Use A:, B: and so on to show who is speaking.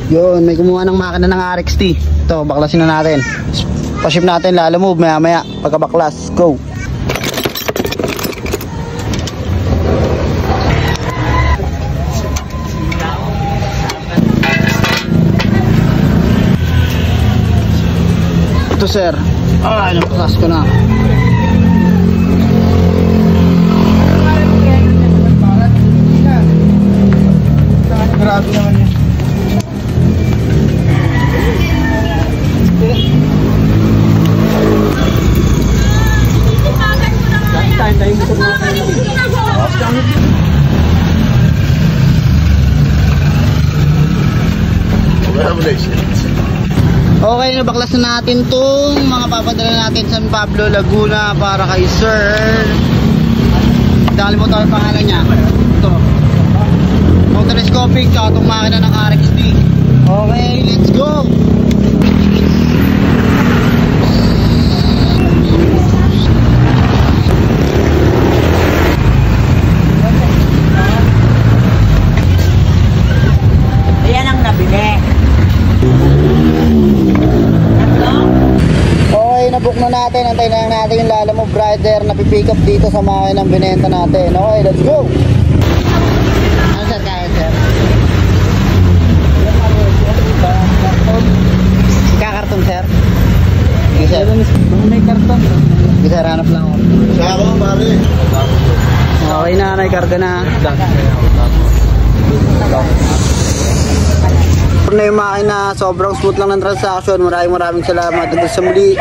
A: Yun, may kumuha ng makina ng RXT. Ito, baklasin na natin. Pa-ship natin, lalo move maya maya pagkabaklas. Go! Ito sir. Nabaklas ko na.
B: Grabe naman yun.
A: Okay, nabaklas na natin tong mga papadala natin sa San Pablo, Laguna para kay sir. Dahil mo tayo pangalan niya. Ito. Telescopic tsaka itong makina ng RXT. Okay, let's go!
C: Ayan ang nabili.
A: Okay, nabook na natin. Antayin na lang natin yung Lalamove rider na pipick up dito sa makina ng binenta natin. Okay, let's go! Kakarton sir? Sige sir.
B: May karton.
A: Sige sir, hanap lang ako.
B: Siya ako, pare.
A: Okay na, naikarga na. Na yung makina, sobrang smooth lang ng transaction. Maraming salamat. Hanggang sa muli.